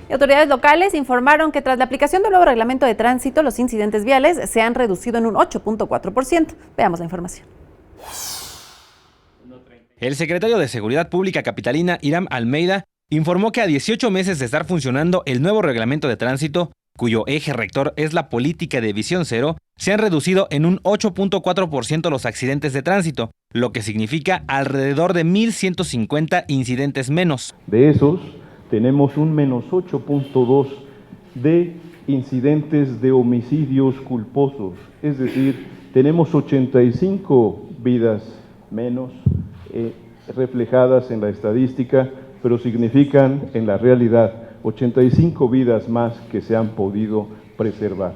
Y autoridades locales informaron que tras la aplicación del nuevo reglamento de tránsito, los incidentes viales se han reducido en un 8.4%. Veamos la información. El secretario de Seguridad Pública capitalina, Hiram Almeida, informó que a 18 meses de estar funcionando el nuevo reglamento de tránsito, cuyo eje rector es la política de visión cero, se han reducido en un 8.4% los accidentes de tránsito, lo que significa alrededor de 1.150 incidentes menos. De esos, tenemos un menos 8.2 de incidentes de homicidios culposos, es decir, tenemos 85 vidas menos reflejadas en la estadística, pero significan en la realidad 85 vidas más que se han podido preservar.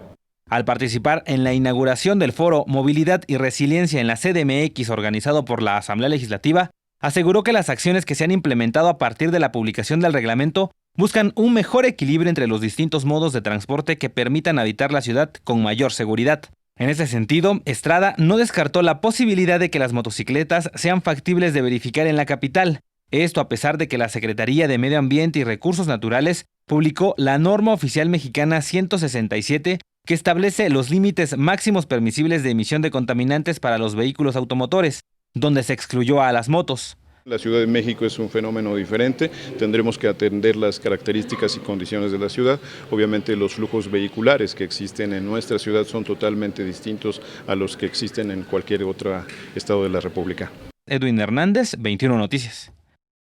Al participar en la inauguración del foro Movilidad y Resiliencia en la CDMX organizado por la Asamblea Legislativa, aseguró que las acciones que se han implementado a partir de la publicación del reglamento buscan un mejor equilibrio entre los distintos modos de transporte que permitan habitar la ciudad con mayor seguridad. En ese sentido, Estrada no descartó la posibilidad de que las motocicletas sean factibles de verificar en la capital. Esto a pesar de que la Secretaría de Medio Ambiente y Recursos Naturales publicó la norma oficial mexicana 167 que establece los límites máximos permisibles de emisión de contaminantes para los vehículos automotores, donde se excluyó a las motos. La Ciudad de México es un fenómeno diferente, tendremos que atender las características y condiciones de la ciudad. Obviamente los flujos vehiculares que existen en nuestra ciudad son totalmente distintos a los que existen en cualquier otro estado de la República. Edwin Hernández, 21 Noticias.